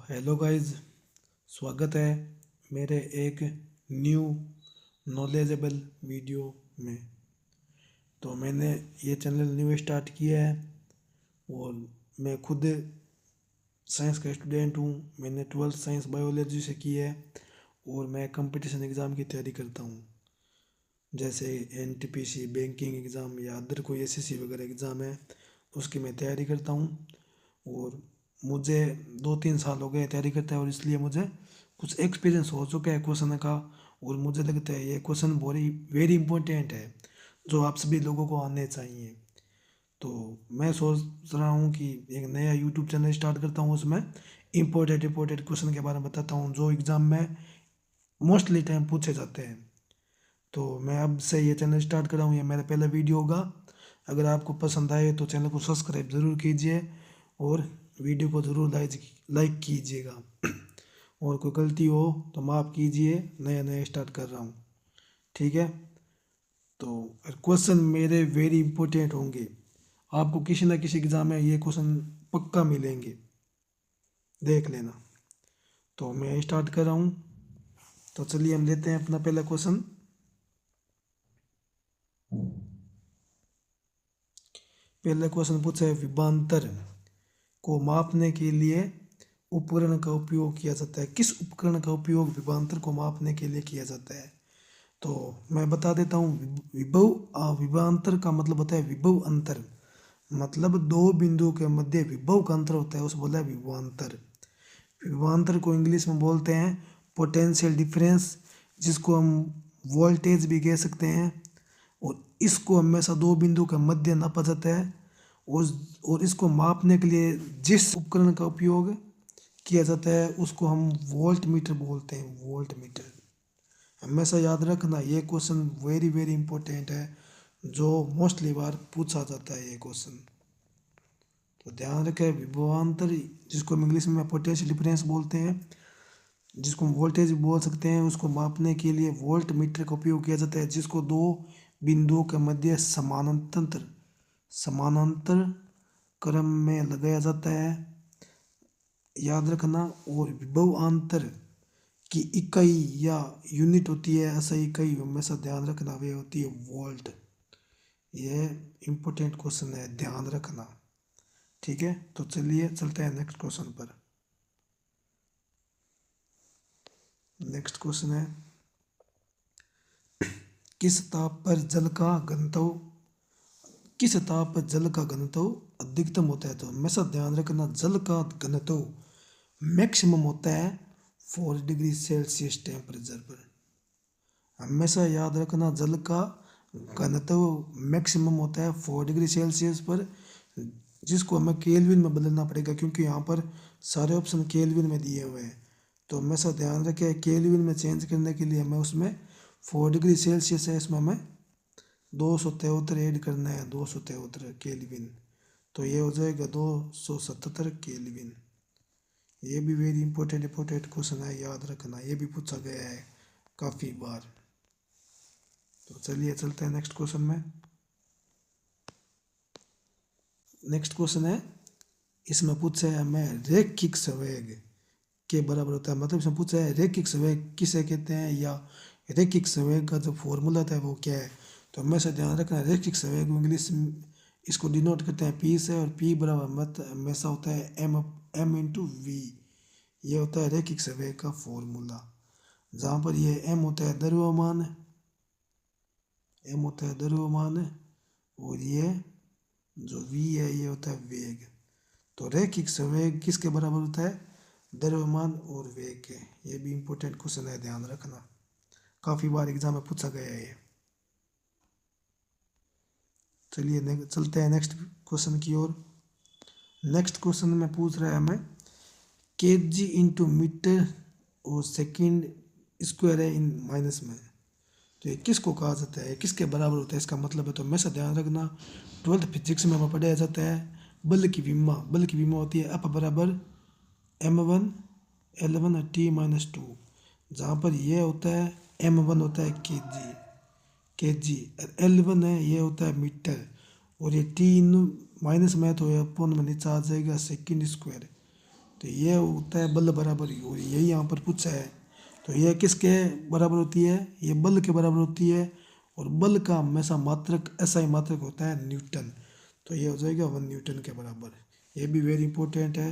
Hello guys, स्वागत है मेरे एक न्यू नॉलेजेबल वीडियो में। तो मैंने ये चैनल न्यू स्टार्ट किया है और मैं खुद साइंस का स्टूडेंट हूँ। मैंने 12th साइंस बायोलॉजी से की है और मैं कंपटीशन एग्ज़ाम की तैयारी करता हूँ, जैसे एनटीपीसी बैंकिंग एग्ज़ाम या अदर कोई एसएससी वगैरह एग्ज़ाम है उसकी मैं तैयारी करता हूँ। और मुझे 2-3 साल हो गए तैयारी करते हैं और इसलिए मुझे कुछ एक्सपीरियंस हो चुका है क्वेश्चन का। और मुझे लगता है ये क्वेश्चन वेरी वेरी इंपॉर्टेंट है जो आप सभी लोगों को आने चाहिए। तो मैं सोच रहा हूँ कि एक नया यूट्यूब चैनल स्टार्ट करता हूँ, उसमें इम्पोर्टेंट क्वेश्चन के बारे में बताता हूँ जो एग्ज़ाम में मोस्टली टाइम पूछे जाते हैं। तो मैं अब से ये चैनल स्टार्ट कर रहा हूँ, ये मेरा पहला वीडियो होगा। अगर आपको पसंद आए तो चैनल को सब्सक्राइब ज़रूर कीजिए और वीडियो को ज़रूर लाइक कीजिएगा। और कोई गलती हो तो माफ़ कीजिए, नया नया स्टार्ट कर रहा हूँ, ठीक है। तो क्वेश्चन मेरे वेरी इंपॉर्टेंट होंगे, आपको किसी ना किसी एग्ज़ाम में ये क्वेश्चन पक्का मिलेंगे, देख लेना। तो मैं स्टार्ट कर रहा हूँ। तो चलिए हम लेते हैं अपना पहला क्वेश्चन। पहला क्वेश्चन पूछा है, विभवांतर को मापने के लिए उपकरण का उपयोग किया जाता है। किस उपकरण का उपयोग विभवांतर को मापने के लिए किया जाता है? तो मैं बता देता हूँ। विभवांतर का मतलब होता है विभव अंतर, मतलब दो बिंदुओं के मध्य विभव का अंतर होता है, उसे बोला है विभवांतर। विभवांतर को इंग्लिश में बोलते हैं पोटेंशियल डिफरेंस, जिसको हम वोल्टेज भी कह सकते हैं। और इसको हमेशा दो बिंदु के मध्य नापा जाता है। और इसको मापने के लिए जिस उपकरण का उपयोग किया जाता है उसको हम वोल्ट मीटर बोलते हैं, वोल्ट मीटर। हमेशा याद रखना, ये क्वेश्चन वेरी वेरी इंपॉर्टेंट है, जो मोस्टली बार पूछा जाता है ये क्वेश्चन। तो ध्यान रखें, विभवांतर जिसको हम इंग्लिश में पोटेंशियल डिफरेंस बोलते हैं, जिसको हम वोल्टेज बोल सकते हैं, उसको मापने के लिए वोल्ट मीटर का उपयोग किया जाता है, जिसको दो बिंदुओं के मध्य समानांतर क्रम में लगाया जाता है, याद रखना। और विभवांतर की इकाई या यूनिट होती है, ऐसा इकाई हमेशा ध्यान रखना, वे होती है वोल्ट। यह इम्पोर्टेंट क्वेश्चन है, ध्यान रखना, ठीक है। तो चलिए चलते हैं नेक्स्ट क्वेश्चन पर। नेक्स्ट क्वेश्चन है, किस ताप पर जल का घनत्व अधिकतम होता है? तो हमेशा ध्यान रखना, जल का घनत्व मैक्सिमम होता है 4 डिग्री सेल्सियस टेम्परेचर पर। हमेशा याद रखना, जल का घनत्व मैक्सिमम होता है 4 डिग्री सेल्सियस पर, जिसको हमें केल्विन में बदलना पड़ेगा क्योंकि यहाँ पर सारे ऑप्शन केल्विन में दिए हुए हैं। तो हमेशा ध्यान रखें, केल्विन में चेंज करने के लिए हमें उसमें 4 डिग्री सेल्सियस है, इसमें हमें 273 ऐड करना है, 273 केल्विन। तो ये हो जाएगा 277 केल्विन। ये भी वेरी इंपॉर्टेंट क्वेश्चन है, याद रखना, ये भी पूछा गया है काफ़ी बार। तो चलिए चलते हैं नेक्स्ट क्वेश्चन में। नेक्स्ट क्वेश्चन है, इसमें पूछा है हमें रैखिक संवेग के बराबर होता है, मतलब इसमें पूछा है रैखिक संवेग किसे कहते हैं, या रैखिक संवेग का जो फॉर्मूला था वो क्या है। तो हमेशा ध्यान रखना, रैखिक संवेग इंग्लिश इसको डिनोट करते हैं पी से, और पी बराबर हमेशा होता है एम इंटू वी। ये होता है रैखिक संवेग का फॉर्मूला, जहाँ पर ये एम होता है द्रव्यमान, और ये जो वी है ये होता है वेग। तो रैखिक संवेग किसके बराबर होता है? द्रव्यमान और वेग के। ये भी इंपॉर्टेंट क्वेश्चन है, ध्यान रखना, काफ़ी बार एग्जाम में पूछा गया है ये। चलिए चलते हैं नेक्स्ट क्वेश्चन की ओर। नेक्स्ट क्वेश्चन में पूछ रहा है हमें केजी इंटू मीटर और सेकेंड स्क्वायर है इन माइनस में। तो ये किसको कहा जाता है, किसके बराबर होता है, इसका मतलब है। तो हमेशा ध्यान रखना, 12th फिजिक्स में हमें पढ़ाया जाता है बल की विमा होती है अप बराबर m1 L1 और T-2, जहाँ पर ये होता है m1 होता है केजी, L1 है ये होता है मीटर, और ये T माइनस में तो ये अपन में नीचे आ जाएगा सेकेंड स्क्वायर। तो ये होता है बल बराबर और यही यहाँ पर पूछा है। तो यह किसके बराबर होती है? ये बल के बराबर होती है। और बल का हमेशा मात्रक SI मात्रक होता है न्यूटन। तो ये हो जाएगा 1 न्यूटन के बराबर। ये भी वेरी इंपॉर्टेंट है।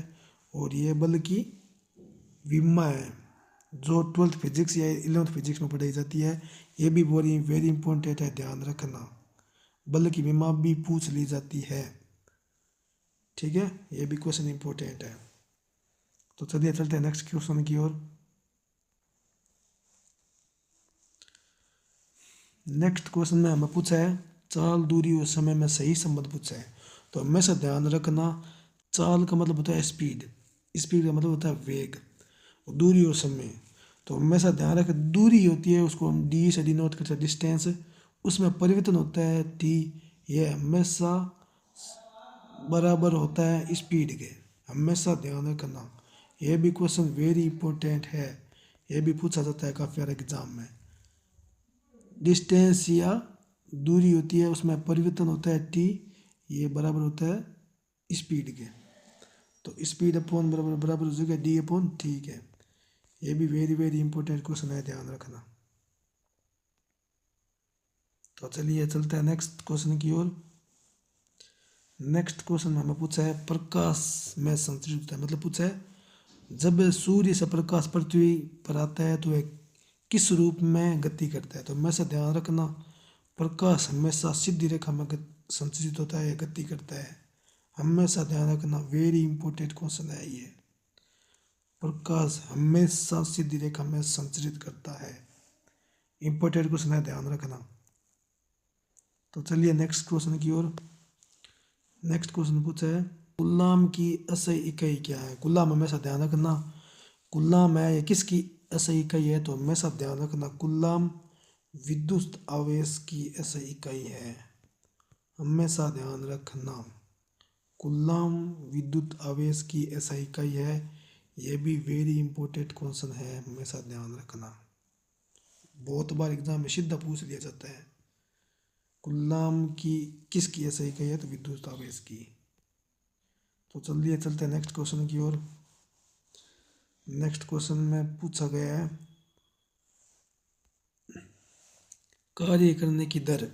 और ये बल की विमा है जो 12th फिजिक्स या 11th फिजिक्स में पढ़ाई जाती है। ये भी वेरी वेरी इंपॉर्टेंट है, ध्यान रखना। बल की विमा भी पूछ ली जाती है, ठीक है। ये भी क्वेश्चन इंपॉर्टेंट है। तो चलिए चलते हैं नेक्स्ट क्वेश्चन की ओर। नेक्स्ट क्वेश्चन में हमें पूछा है चाल, दूरी और समय में सही संबंध पूछा है। तो हमेशा ध्यान रखना, चाल का मतलब होता है स्पीड, स्पीड का मतलब होता है वेग, और दूरी और समय। तो हमेशा ध्यान रखें, दूरी होती है उसको हम डी से डिनोट करते हैं डिस्टेंस, उसमें परिवर्तन होता है टी। ये हमेशा बराबर होता है स्पीड के, हमेशा ध्यान रखना। यह भी क्वेश्चन वेरी इंपॉर्टेंट है, यह भी पूछा जाता है काफ़ी सारे एग्जाम में। डिस्टेंस या दूरी होती है उसमें परिवर्तन होता है टी, ये बराबर होता है स्पीड के। तो स्पीड अपॉन बराबर बराबर हो जाएगा डी अपॉन टी के। ये भी वेरी वेरी इंपॉर्टेंट क्वेश्चन है, ध्यान रखना। तो चलिए चलते हैं नेक्स्ट क्वेश्चन की ओर। नेक्स्ट क्वेश्चन में हमें पूछा है प्रकाश में संचरित होता है, मतलब पूछा है जब सूर्य से प्रकाश पृथ्वी पर आता है तो वह किस रूप में गति करता है। तो हमेशा ध्यान रखना, प्रकाश हमेशा सीधी रेखा में संचरित होता है, गति करता है, हमेशा ध्यान रखना। वेरी इंपॉर्टेंट क्वेश्चन है ये। प्रकाश हमेशा सीधी रेखा में संचरित करता है, इंपॉर्टेंट क्वेश्चन है, ध्यान रखना। तो चलिए नेक्स्ट क्वेश्चन की ओर। नेक्स्ट क्वेश्चन पूछा है कूलाम की SI इकाई क्या है। कूलाम हमेशा ध्यान रखना, कूलाम है ये किसकी SI इकाई है। तो हमेशा ध्यान रखना, कूलाम विद्युत आवेश की SI इकाई है, हमेशा ध्यान रखना। कूलाम विद्युत आवेश की SI इकाई है। ये भी वेरी इंपॉर्टेंट क्वेश्चन है, हमेशा ध्यान रखना। बहुत बार एग्जाम में सीधा पूछ लिया जाता है, कूलाम की किसकी SI इकाई है। तो विद्युत आवेश की। तो चलिए चलते हैं नेक्स्ट क्वेश्चन की ओर। नेक्स्ट क्वेश्चन में पूछा गया है कार्य करने की दर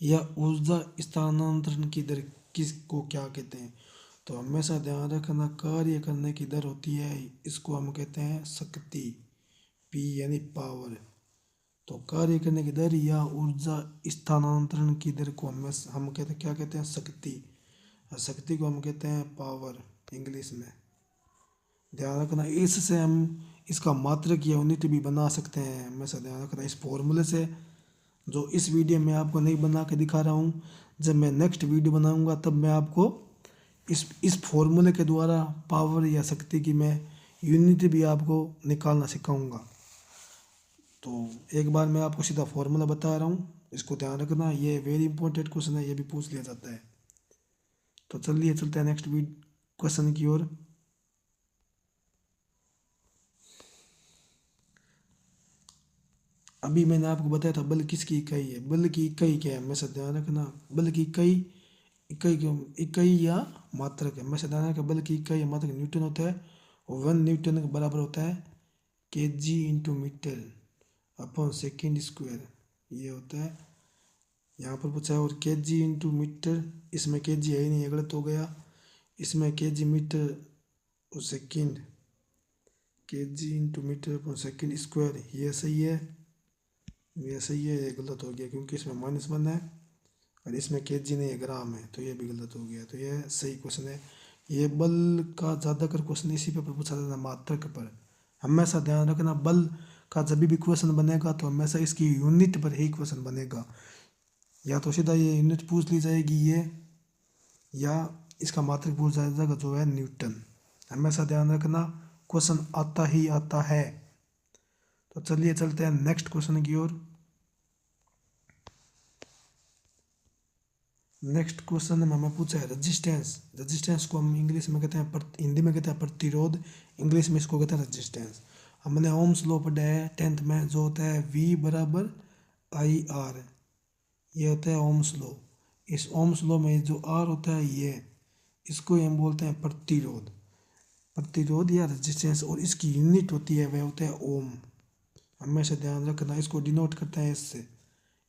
या ऊर्जा स्थानांतरण की दर किसको क्या कहते हैं। तो हमेशा ध्यान रखना, कार्य करने की दर होती है, इसको हम कहते हैं शक्ति, P यानी पावर। तो कार्य करने की दर या ऊर्जा स्थानांतरण की दर को हम कहते हैं, क्या कहते हैं, शक्ति। और शक्ति को हम कहते हैं पावर इंग्लिश में, ध्यान रखना। इससे हम इसका मात्रक या यूनिट भी बना सकते हैं, हमेशा ध्यान रखना। इस फॉर्मूले से जो इस वीडियो में आपको नहीं बना के दिखा रहा हूँ, जब मैं नेक्स्ट वीडियो बनाऊँगा तब मैं आपको इस फॉर्मूले के द्वारा पावर या शक्ति की मैं यूनिट भी आपको निकालना सिखाऊंगा। तो एक बार मैं आपको सीधा फॉर्मूला बता रहा हूँ, इसको ध्यान रखना। ये वेरी इंपॉर्टेंट क्वेश्चन है, ये भी पूछ लिया जाता है। तो चलिए चलते हैं नेक्स्ट क्वेश्चन की ओर। अभी मैंने आपको बताया था बल किसकी इकाई है, बल की इकाई क्या है, हमेशा ध्यान रखना। बल की इकाई इकाई या मात्रक है, हमेशा ध्यान रखना। बल की इकाई या मात्रक न्यूटन होता है, और 1 न्यूटन के बराबर होता है kg into metre upon second square, ये होता है। यहाँ पर पूछा है और kg इंटू मीटर, इसमें kg है ही नहीं, ये गलत हो गया। इसमें kg मीटर और second, kg into metre upon second square, ये सही है, ये सही है, ये गलत हो गया क्योंकि इसमें -1 है और इसमें kg नहीं है, ग्राम है, तो ये भी गलत हो गया। तो ये सही क्वेश्चन है। ये बल का ज़्यादातर क्वेश्चन इसी पे पूछा जाता है, मात्रक पर। हमेशा ध्यान रखना, बल का जब भी क्वेश्चन बनेगा तो हमेशा इसकी यूनिट पर ही क्वेश्चन बनेगा। या तो सीधा ये यूनिट पूछ ली जाएगी ये, या इसका मात्रक पूछ जाएगा जो है न्यूटन। हमेशा ध्यान रखना, क्वेश्चन आता ही आता है। तो चलिए चलते हैं नेक्स्ट क्वेश्चन की ओर। नेक्स्ट क्वेश्चन में हमें पूछा है रेजिस्टेंस। रेजिस्टेंस को हम इंग्लिश में कहते हैं हिंदी में कहते हैं प्रतिरोध, इंग्लिश में इसको कहते हैं रेजिस्टेंस। हमने ओम्स लॉ पढ़ा है 10th में, जो होता है V बराबर IR, ये होता है ओम्स लॉ। इस ओम्स लॉ में जो R होता है ये, इसको हम बोलते हैं प्रतिरोध। प्रतिरोध या रेजिस्टेंस, और इसकी यूनिट होती है वह होता है ओम। हमेशा ध्यान रखना, इसको डिनोट करते हैं इससे,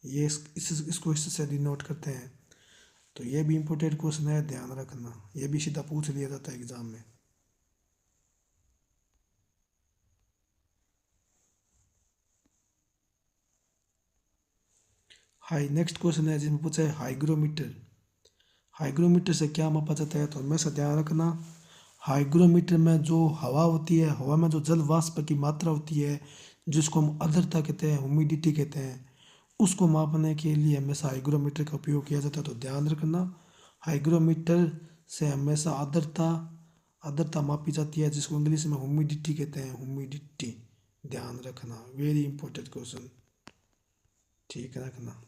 ये इसको इससे डिनोट करते हैं। तो ये भी इम्पोर्टेंट क्वेश्चन है, ध्यान रखना, ये भी सीधा पूछ लिया जाता है एग्जाम में। नेक्स्ट क्वेश्चन है जिसमें पूछा है हाइग्रोमीटर। हाइग्रोमीटर से क्या मापा जाता है? तो हमेशा ध्यान रखना, हाइग्रोमीटर में जो हवा होती है, हवा में जो जल वाष्प की मात्रा होती है, जिसको हम आर्द्रता कहते हैं, ह्यूमिडिटी कहते हैं, उसको मापने के लिए हमेशा हाइग्रोमीटर का उपयोग किया जाता है। तो ध्यान रखना, हाइग्रोमीटर से हमेशा आर्द्रता मापी जाती है, जिसको इंग्लिश में ह्यूमिडिटी कहते हैं, ह्यूमिडिटी। ध्यान रखना, वेरी इंपॉर्टेंट क्वेश्चन, ठीक रखना,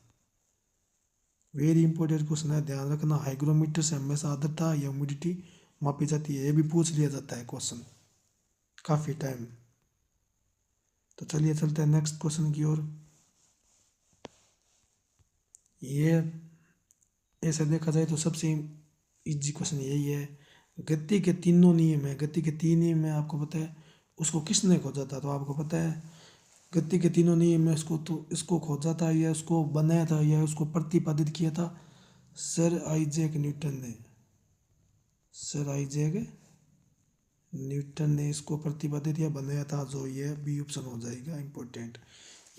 वेरी इंपॉर्टेंट क्वेश्चन है, ध्यान रखना। हाइग्रोमीटर से हमेशा आर्द्रता या ह्यूमिडिटी मापी जाती है, ये भी पूछ लिया जाता है क्वेश्चन काफ़ी टाइम। तो चलिए चलते हैं नेक्स्ट क्वेश्चन की ओर। ये ऐसे देखा जाए तो सबसे इजी क्वेश्चन यही है। गति के तीनों नियम है, गति के तीन नियम है, आपको पता है उसको किसने खोजा था? तो आपको पता है गति के तीनों नियम है, इसको खोजा था या उसको बनाया था या उसको प्रतिपादित किया था सर आइजैक न्यूटन ने। सर आइजैक न्यूटन ने इसको प्रतिपादित या बनाया था, जो ये बी ऑप्शन हो जाएगा इम्पोर्टेंट।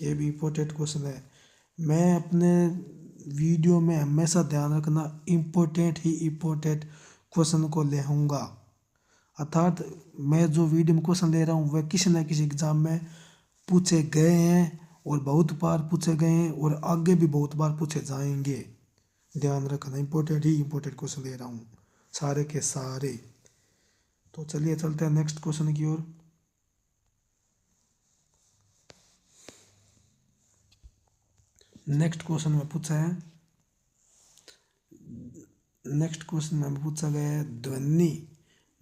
ये भी इम्पोर्टेंट क्वेश्चन है। मैं अपने वीडियो में हमेशा ध्यान रखना, इम्पोर्टेंट ही इम्पोर्टेंट क्वेश्चन को ले आऊँगा, अर्थात मैं जो वीडियो में क्वेश्चन ले रहा हूँ वह किसी न किसी एग्ज़ाम में पूछे गए हैं और बहुत बार पूछे गए हैं और आगे भी बहुत बार पूछे जाएंगे। ध्यान रखना, इम्पोर्टेंट ही इम्पोर्टेंट क्वेश्चन ले रहा हूँ सारे के सारे। तो चलिए चलते हैं नेक्स्ट क्वेश्चन की ओर। नेक्स्ट क्वेश्चन में पूछा है, नेक्स्ट क्वेश्चन में पूछा गया है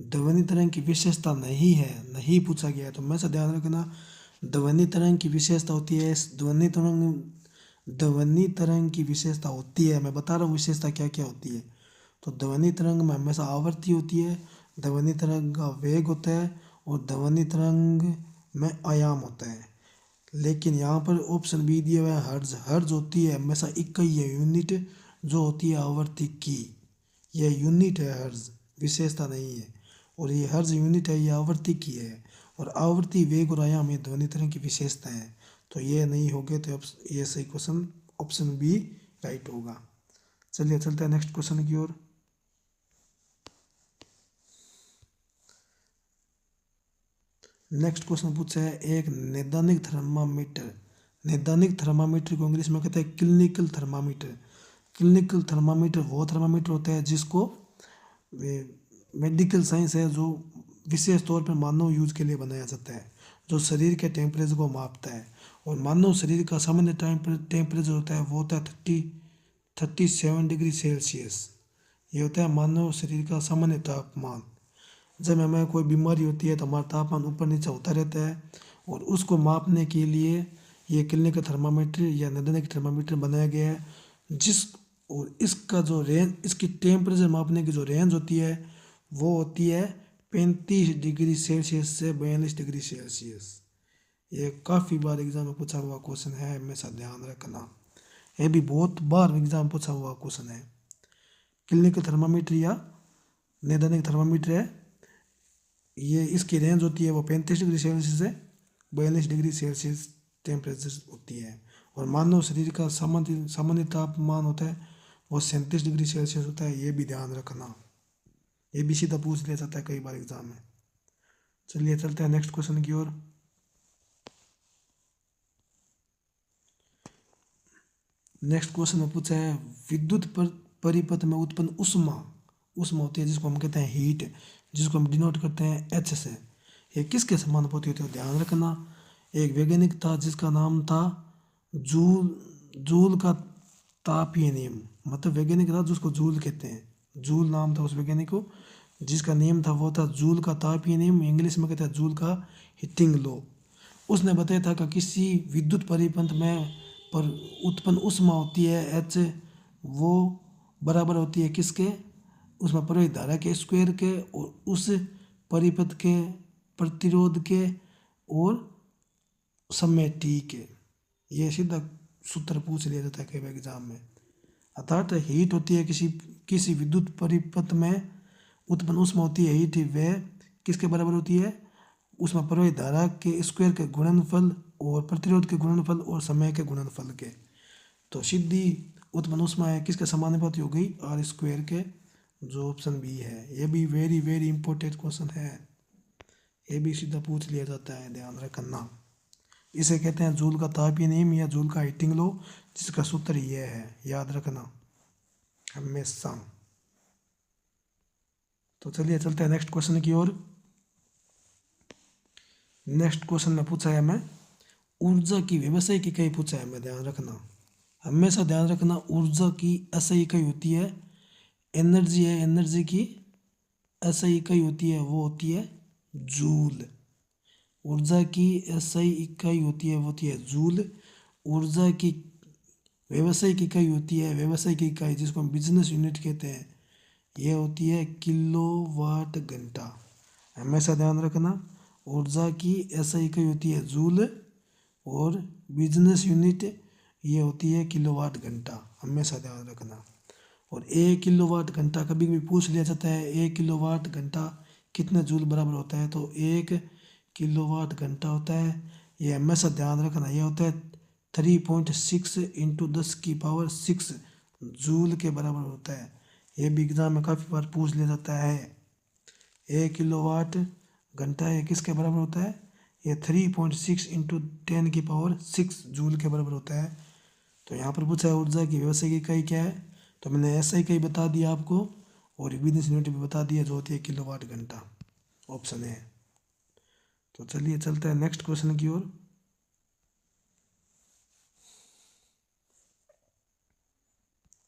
ध्वनि तरंग की विशेषता नहीं पूछा गया है। तो हमेशा ध्यान रखना, ध्वनि तरंग की विशेषता होती है, ध्वनि तरंग की विशेषता होती है, मैं बता रहा हूँ विशेषता क्या क्या होती है। तो ध्वनि तरंग में हमेशा आवृत्ति होती है, ध्वनि तरंग का वेग होता है और ध्वनि तरंग में आयाम होता है। लेकिन यहाँ पर ऑप्शन बी दिया हुआ है हर्ज। हर्ज होती है हमेशा इकाई है, यूनिट जो होती है आवृत्ति की, यह यूनिट है हर्ज, विशेषता नहीं है। और ये हर्ज यूनिट है, ये आवृत्ति की है, और आवृत्ति वेग और आयाम ये ध्वनि तरंग की विशेषता है। तो ये नहीं हो गए तो ये सही क्वेश्चन ऑप्शन बी राइट होगा। चलिए चलते हैं नेक्स्ट क्वेश्चन की ओर। नेक्स्ट क्वेश्चन पूछा है एक नैदानिक थर्मामीटर। नैदानिक थर्मामीटर को इंग्लिश में कहते हैं क्लिनिकल थर्मामीटर। क्लिनिकल थर्मामीटर वो थर्मामीटर होता है जिसको मेडिकल साइंस है, जो विशेष तौर पर मानव यूज के लिए बनाया जाता है, जो शरीर के टेम्परेचर को मापता है। और मानव शरीर का सामान्य टेम्परेचर होता है वो होता है 37 डिग्री सेल्सियस। ये होता है मानव शरीर का सामान्य तापमान। जब हमें कोई बीमारी होती है तो हमारा तापमान ऊपर नीचे होता रहता है, और उसको मापने के लिए ये क्लिनिकल थर्मामीटर या नैदानिक थर्मामीटर बनाया गया है। और इसका जो रेंज, इसकी टेम्परेचर मापने की जो रेंज होती है वो होती है 35 डिग्री सेल्सियस से 42 डिग्री सेल्सियस। ये काफ़ी बार एग्जाम में पूछा हुआ क्वेश्चन है, हमेशा ध्यान रखना, ये भी बहुत बार एग्जाम पूछा हुआ क्वेश्चन है। क्लिनिकल थर्मामीटर या नैदानिक थर्मामीटर है, ये इसकी रेंज होती है वो 35 डिग्री सेल्सियस से 42 डिग्री सेल्सियस टेम्परेचर होती है। और मानव शरीर का सामान्य तापमान होता है वो 37 डिग्री सेल्सियस होता है, ये भी ध्यान रखना, ये भी सीधा पूछ लिया जाता है कई बार एग्जाम में। चलिए चलते हैं नेक्स्ट क्वेश्चन की ओर। नेक्स्ट क्वेश्चन में पूछा है विद्युत परिपथ में उत्पन्न उष्मा होती है जिसको हम कहते हैं हीट, जिसको हम डिनोट करते हैं एच से, ये किसके समानुपाती होती है? ध्यान रखना, एक वैज्ञानिक था जिसका नाम था जूल का तापीय नियम, मतलब वैज्ञानिक था जिसको जूल कहते हैं, जूल नाम था उस वैज्ञानिक को, जिसका नियम था वो था जूल का तापीय नियम, इंग्लिश में कहते हैं जूल का हीटिंग लॉ। उसने बताया था कि किसी विद्युत परिपथ में पर उत्पन्न उष्मा होती है एच, वो बराबर होती है किसके? उसमें प्रवाहित धारा के स्क्वायर के, और उस परिपथ के, प्रतिरोध के और समय टी के। ये सीधा सूत्र पूछ लिया जाता है कई बार एग्जाम में। अर्थात हीट होती है किसी विद्युत परिपथ में उत्पन्न ऊष्मा होती है हीट, वह किसके बराबर होती है? उसमें प्रवाहित धारा के स्क्वायर के गुणनफल और प्रतिरोध के गुणनफल और समय के गुणनफल के। तो सीधी उत्पन्न ऊष्मा है किसके समानुपाती हो गई? आर स्क्वायर के, जो ऑप्शन बी है। ये भी वेरी वेरी इंपॉर्टेंट क्वेश्चन है, ये भी सीधा पूछ लिया जाता है, ध्यान रखना। इसे कहते हैं जूल का तापीय नियम या जूल का हीटिंग लॉ, जिसका सूत्र ये है, याद रखना हमेशा। तो चलिए चलते हैं नेक्स्ट क्वेश्चन की ओर। नेक्स्ट क्वेश्चन में पूछा है हमें ऊर्जा की व्यवसायिक इकाई पूछा है हमें, ध्यान रखना, हमेशा ध्यान रखना। ऊर्जा की एसआई इकाई होती है, एनर्जी है, एनर्जी की एसआई इकाई होती है, वो होती है जूल। ऊर्जा की एसआई इकाई होती है, वो होती है जूल। ऊर्जा की व्यवसायिक इकाई होती है, व्यवसायिक इकाई जिसको हम बिजनेस यूनिट कहते हैं, ये होती है किलोवाट घंटा। हमेशा ध्यान रखना, ऊर्जा की एसआई इकाई होती है जूल और बिजनेस यूनिट ये होती है किलोवाट घंटा, हमेशा ध्यान रखना। और 1 किलोवाट घंटा कभी कभी पूछ लिया जाता है 1 किलोवाट घंटा कितने जूल बराबर होता है, तो 1 किलोवाट घंटा होता है, ये हमेशा ध्यान रखना, ये होता है 3.6 इंटू 10⁻⁶ जूल के बराबर होता है। ये भी एग्जाम में काफ़ी बार पूछ लिया जाता है। 1 किलोवाट घंटा ये किसके बराबर होता है? ये 3.6 इंटू 10⁻⁶ जूल के बराबर होता है। तो यहाँ पर पूछा है ऊर्जा की व्यवसायिक इकाई क्या है, तो मैंने ऐसा इकाई बता दिया आपको और बिजनेस यूनिट भी बता दिया, जो होती है किलोवाट घंटा, ऑप्शन है। तो चलिए चलते हैं नेक्स्ट क्वेश्चन की ओर।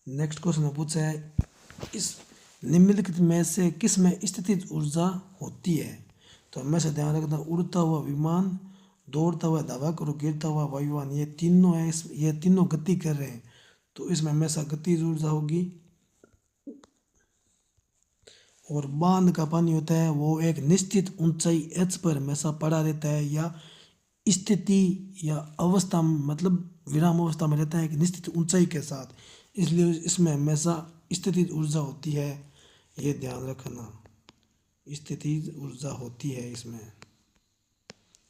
नेक्स्ट क्वेश्चन में पूछा है इस निम्नलिखित में से किस में स्थितिज ऊर्जा होती है? तो हमेशा ध्यान रखना, उड़ता हुआ विमान, दौड़ता हुआ धावक और गिरता हुआ वायुयान, ये तीनों है, ये तीनों गति कर रहे हैं, तो इसमें हमेशा गतिज ऊर्जा होगी। और बांध का पानी होता है वो एक निश्चित ऊंचाई एच पर हमेशा पड़ा रहता है, या स्थिति या अवस्था मतलब विराम अवस्था में रहता है एक निश्चित ऊंचाई के साथ, इसलिए इसमें हमेशा स्थितिज ऊर्जा होती है, ये ध्यान रखना, स्थितिज ऊर्जा होती है इसमें।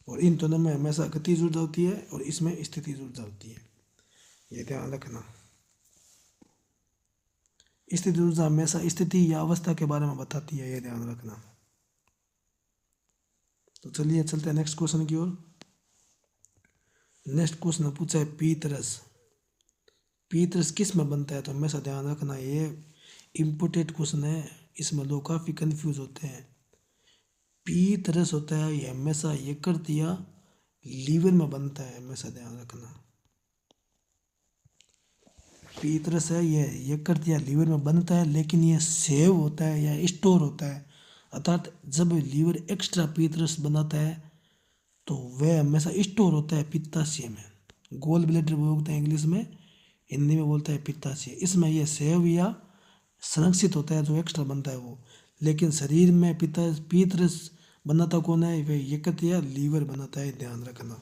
और इन दोनों में हमेशा गतिज ऊर्जा होती है और इसमें स्थितिज ऊर्जा होती है, ये ध्यान रखना। स्थितिज ऊर्जा हमेशा स्थिति या अवस्था के बारे में बताती है, ये ध्यान रखना। तो चलिए चलते हैं नेक्स्ट क्वेश्चन की ओर। नेक्स्ट क्वेश्चन पूछा है पीतरस। पीतरस किस में बनता है? तो हमेशा ध्यान रखना, ये इम्पोर्टेंट क्वेश्चन है, इसमें लोग काफ़ी कंफ्यूज होते हैं। पीतरस होता है ये हमेशा यकृत या लीवर में बनता है, हमेशा ध्यान रखना। पीतरस है ये यकृत या लीवर में बनता है, लेकिन ये सेव होता है या स्टोर होता है, अर्थात जब लीवर एक्स्ट्रा पीतरस बनाता है तो वह हमेशा स्टोर होता है पित्ताशय में, गोल ब्लैडर बोलते हैं इंग्लिश में, हिंदी में बोलता है पित्ताशय। इसमें यह सेव या संरक्षित होता है जो एक्स्ट्रा बनता है वो, लेकिन शरीर में पीतरस बनाता कौन है? वह यकृत या लीवर बनाता है, ध्यान रखना,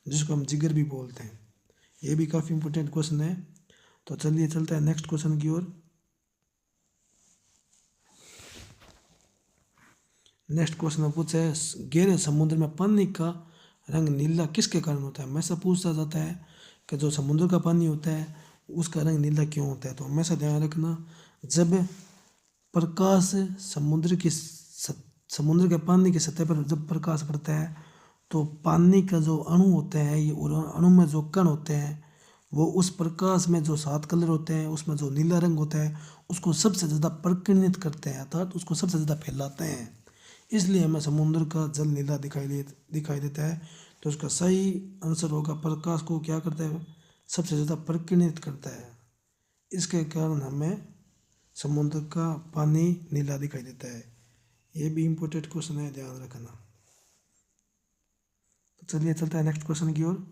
जिसको हम जिगर भी बोलते हैं। ये भी काफ़ी इंपॉर्टेंट क्वेश्चन है। तो चलिए चलते हैं नेक्स्ट क्वेश्चन की ओर। नेक्स्ट क्वेश्चन में पूछा है गहरे समुद्र में पानी का रंग नीला किसके कारण होता है? हमेशा पूछा जाता है कि जो समुद्र का पानी होता है उसका रंग नीला क्यों होता है? तो हमेशा ध्यान रखना, जब प्रकाश समुद्र के पानी की सतह पर जब प्रकाश पड़ता है तो पानी का जो अणु होते हैं ये, और अणु में जो कण होते हैं वो उस प्रकाश में जो 7 कलर होते हैं उसमें जो नीला रंग होता है उसको सबसे ज़्यादा प्रकीर्णित करते हैं, अर्थात उसको सबसे ज़्यादा फैलाते हैं, इसलिए हमें समुद्र का जल नीला दिखाई देता है। तो उसका सही आंसर होगा प्रकाश को क्या करता है? सबसे ज़्यादा प्रकीर्णित करता है, इसके कारण हमें समुद्र का पानी नीला दिखाई देता है। ये भी इम्पोर्टेंट क्वेश्चन है, ध्यान रखना। तो चलिए चलते हैं नेक्स्ट क्वेश्चन की ओर।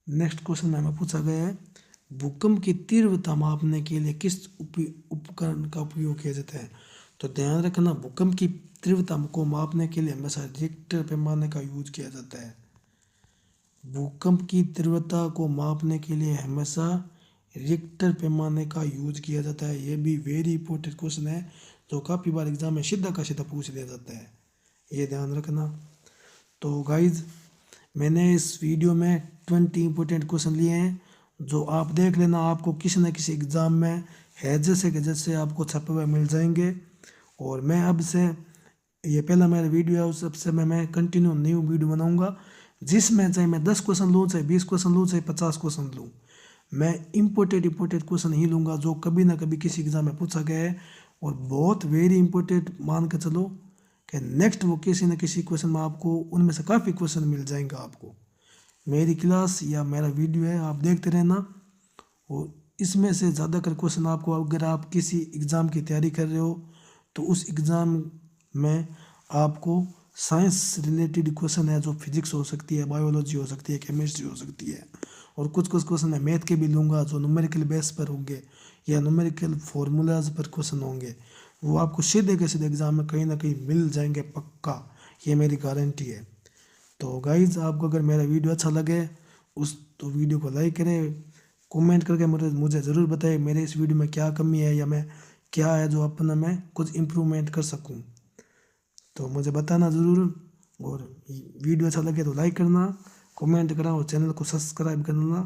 नेक्स्ट क्वेश्चन में हमें पूछा गया है भूकंप की तीव्रता मापने के लिए किस उपकरण का उपयोग किया जाता है? तो ध्यान रखना, भूकंप की तीव्रता को मापने के लिए हमेशा रिक्टर पैमाने का यूज किया जाता है। भूकंप की तीव्रता को मापने के लिए हमेशा रिक्टर पैमाने का यूज किया जाता है। ये भी वेरी इंपॉर्टेंट क्वेश्चन है जो काफ़ी बार एग्जाम में सीधा का सीधा पूछ लिया जाता है, ये ध्यान रखना। तो गाइज मैंने इस वीडियो में 20 इंपॉर्टेंट क्वेश्चन लिए हैं जो आप देख लेना, आपको किसी न किसी एग्ज़ाम में है जैसे कि जैसे आपको छपे हुए मिल जाएंगे। और मैं अब से ये पहला मेरा वीडियो है, उस सबसे मैं कंटिन्यू न्यू वीडियो बनाऊंगा जिसमें चाहे मैं 10 क्वेश्चन लूँ, चाहे 20 क्वेश्चन लूँ, चाहे 50 क्वेश्चन लूँ, मैं इम्पोर्टेंट क्वेश्चन ही लूँगा जो कभी ना कभी किसी एग्ज़ाम में पूछा गया है और बहुत वेरी इंपॉर्टेंट मान के चलो कि नेक्स्ट वो किसी न किसी क्वेश्चन में आपको उनमें से काफ़ी क्वेश्चन मिल जाएंगे। आपको मेरी क्लास या मेरा वीडियो है, आप देखते रहना और इसमें से ज़्यादातर क्वेश्चन आपको, अगर आप किसी एग्ज़ाम की तैयारी कर रहे हो तो उस एग्ज़ाम में आपको साइंस रिलेटेड क्वेश्चन है जो फिजिक्स हो सकती है, बायोलॉजी हो सकती है, केमिस्ट्री हो सकती है, और कुछ कुछ क्वेश्चन मैं मैथ के भी लूँगा जो न्यूमेरिकल बेस पर होंगे या न्यूमेरिकल फार्मूलाज पर क्वेश्चन होंगे। वो आपको सीधे के सीधे एग्ज़ाम में कहीं ना कहीं मिल जाएंगे पक्का, ये मेरी गारंटी है। तो गाइज़ आपको अगर मेरा वीडियो अच्छा लगे तो वीडियो को लाइक करें, कमेंट करके मुझे ज़रूर बताएं मेरे इस वीडियो में क्या कमी है या मैं क्या है जो अपना मैं कुछ इम्प्रूवमेंट कर सकूं, तो मुझे बताना ज़रूर। और वीडियो अच्छा लगे तो लाइक करना, कमेंट करना और चैनल को सब्सक्राइब करना।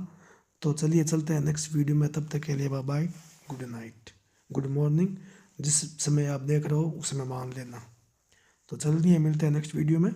तो चलिए चलते हैं नेक्स्ट वीडियो में, तब तक के लिए bye bye, good night, good morning, जिस समय आप देख रहे हो उस समय मान लेना। तो चलिए मिलते हैं नेक्स्ट वीडियो में।